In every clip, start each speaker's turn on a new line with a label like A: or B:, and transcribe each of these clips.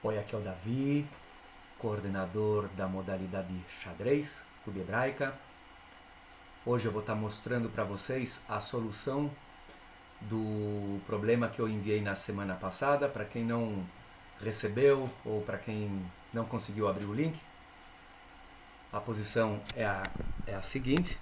A: Oi, aqui é o Davi, coordenador da modalidade xadrez, Clube Hebraica. Hoje eu vou estar mostrando para vocês a solução do problema que eu enviei na semana passada. Para quem não recebeu ou para quem não conseguiu abrir o link, a posição é a seguinte.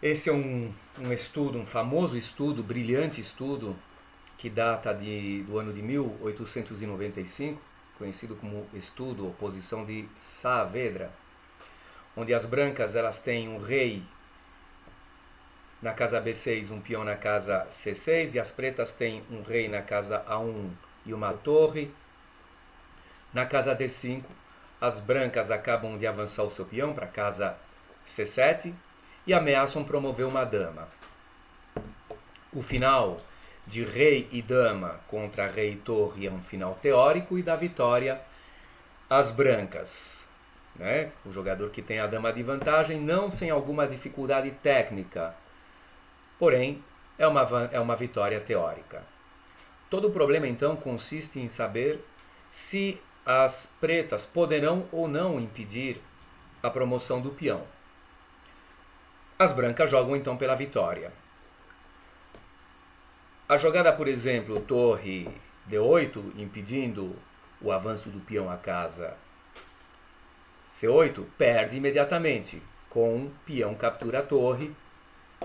A: Esse é um estudo, um famoso estudo, brilhante estudo, que data do ano de 1895, conhecido como estudo ou posição de Saavedra, onde as brancas elas têm um rei na casa B6, um peão na casa C6, e as pretas têm um rei na casa A1 e uma torre. Na casa D5, as brancas acabam de avançar o seu peão para a casa C7 e ameaçam promover uma dama. O final de rei e dama contra rei e torre é um final teórico e dá vitória às brancas. Né? O jogador que tem a dama de vantagem, não sem alguma dificuldade técnica, porém é uma vitória teórica. Todo o problema então consiste em saber se as pretas poderão ou não impedir a promoção do peão. As brancas jogam então pela vitória. A jogada, por exemplo, torre D8, impedindo o avanço do peão à casa C8, perde imediatamente. Com peão captura a torre,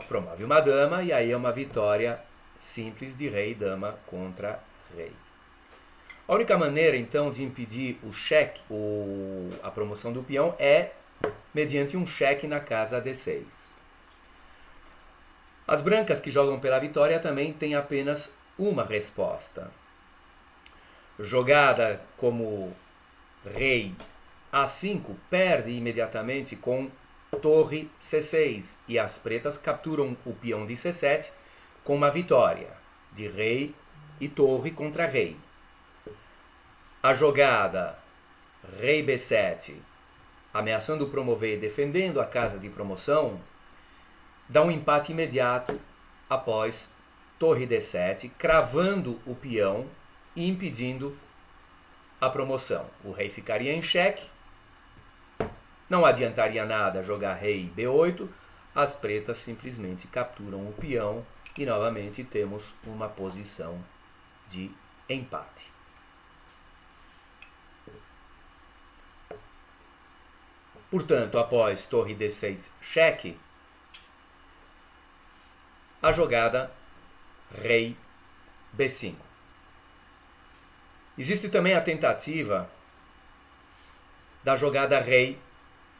A: promove uma dama e aí é uma vitória simples de rei e dama contra rei. A única maneira então de impedir o cheque, a promoção do peão, é mediante um cheque na casa D6. As brancas que jogam pela vitória também têm apenas uma resposta. Jogada como rei A5 perde imediatamente com torre C6 e as pretas capturam o peão de C7 com uma vitória de rei e torre contra rei. A jogada rei B7, ameaçando promover e defendendo a casa de promoção, dá um empate imediato após torre D7, cravando o peão e impedindo a promoção. O rei ficaria em xeque, não adiantaria nada jogar rei B8, as pretas simplesmente capturam o peão e novamente temos uma posição de empate. Portanto, após torre D6 cheque, a jogada rei B5. Existe também a tentativa da jogada rei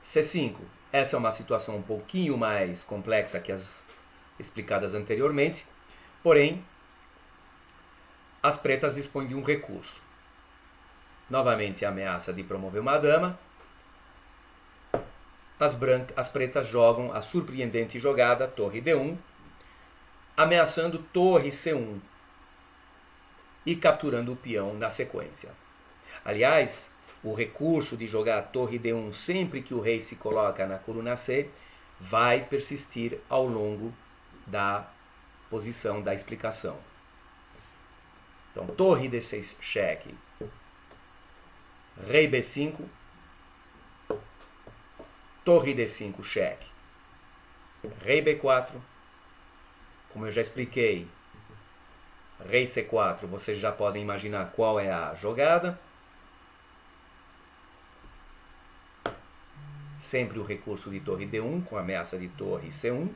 A: C5. Essa é uma situação um pouquinho mais complexa que as explicadas anteriormente, porém, as pretas dispõem de um recurso. Novamente a ameaça de promover uma dama. As pretas jogam a surpreendente jogada torre D1, ameaçando torre C1 e capturando o peão na sequência. Aliás, o recurso de jogar a torre D1 sempre que o rei se coloca na coluna C vai persistir ao longo da posição da explicação. Então, torre D6 cheque, rei B5, torre D5 cheque, rei B4, como eu já expliquei, rei C4, vocês já podem imaginar qual é a jogada. Sempre o recurso de torre D1 com ameaça de torre C1.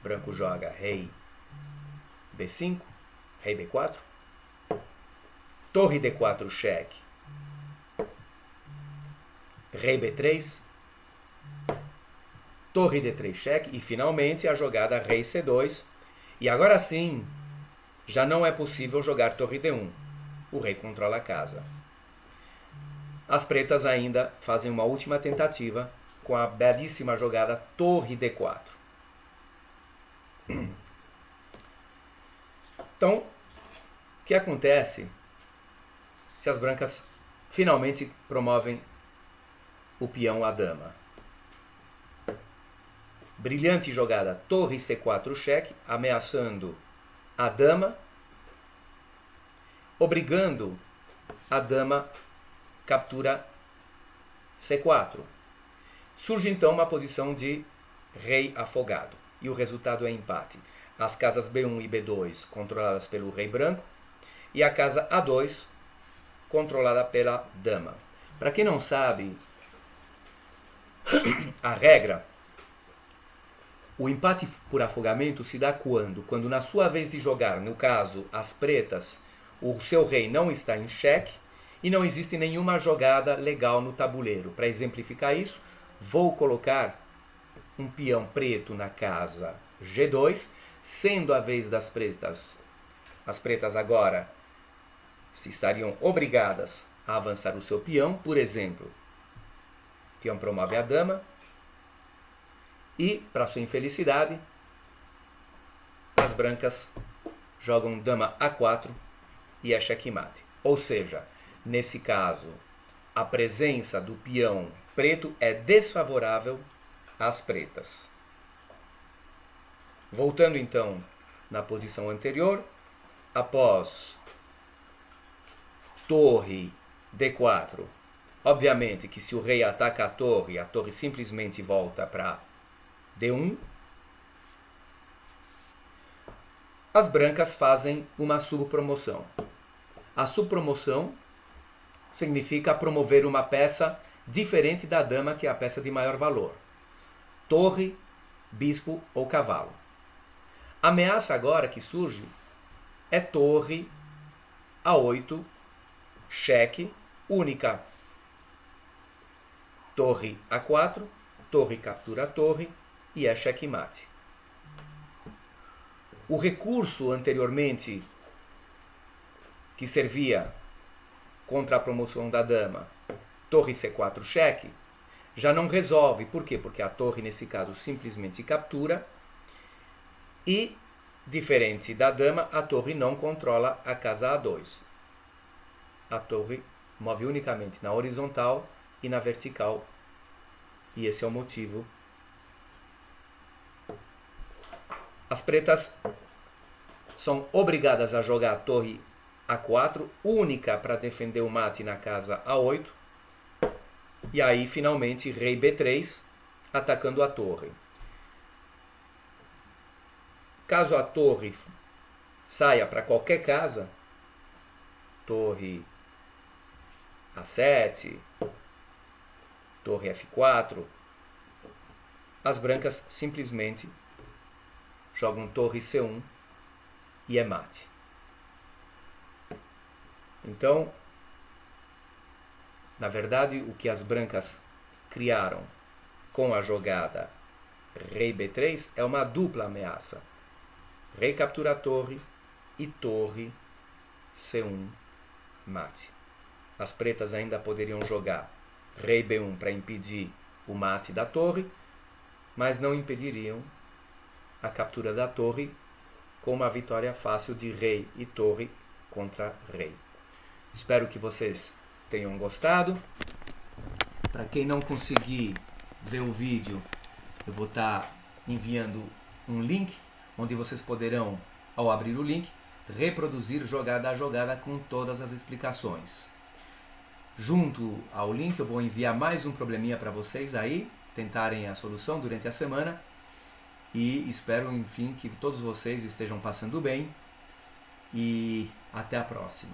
A: Branco joga rei B5, rei B4, torre D4 cheque, rei B3, torre D3 cheque e finalmente a jogada rei C2. E agora sim, já não é possível jogar torre D1. O rei controla a casa. As pretas ainda fazem uma última tentativa com a belíssima jogada torre D4. Então, o que acontece se as brancas finalmente promovem o peão à dama? brilhante jogada torre C4 cheque, ameaçando a dama, obrigando a dama captura C4. Surge então uma posição de rei afogado e o resultado é empate. As casas B1 e B2 controladas pelo rei branco e a casa A2 controlada pela dama. Para quem não sabe a regra, o empate por afogamento se dá quando na sua vez de jogar, no caso as pretas, o seu rei não está em xeque e não existe nenhuma jogada legal no tabuleiro. Para exemplificar isso, vou colocar um peão preto na casa G2, sendo a vez das pretas. As pretas agora se estariam obrigadas a avançar o seu peão, por exemplo, o peão promove a dama e, para sua infelicidade, as brancas jogam dama A4 e é checkmate. Ou seja, nesse caso, a presença do peão preto é desfavorável às pretas. Voltando então na posição anterior, após torre D4, obviamente que se o rei ataca a torre simplesmente volta para D1. As brancas fazem uma subpromoção. A subpromoção significa promover uma peça diferente da dama, que é a peça de maior valor. Torre, bispo ou cavalo. A ameaça agora que surge é torre A8, cheque, única. Torre A4, torre captura a torre e é checkmate. O recurso anteriormente que servia contra a promoção da dama, torre C4 cheque, já não resolve. Por quê? Porque a torre, nesse caso, simplesmente captura e, diferente da dama, a torre não controla a casa A2. A torre move unicamente na horizontal e na vertical, e esse é o motivo. As pretas são obrigadas a jogar a torre A4, única para defender o mate na casa A8. E aí, finalmente, rei B3, atacando a torre. Caso a torre saia para qualquer casa, torre A7, torre F4, as brancas simplesmente jogam torre C1 e é mate. Então, na verdade, o que as brancas criaram com a jogada rei B3 é uma dupla ameaça. Rei captura a torre e torre C1 mate. As pretas ainda poderiam jogar rei B1 para impedir o mate da torre, mas não impediriam a captura da torre com uma vitória fácil de rei e torre contra rei. Espero que vocês tenham gostado. Para quem não conseguir ver o vídeo, eu vou estar enviando um link onde vocês poderão, ao abrir o link, reproduzir jogada a jogada com todas as explicações. Junto ao link eu vou enviar mais um probleminha para vocês aí, tentarem a solução durante a semana, e espero, enfim, que todos vocês estejam passando bem, e até a próxima.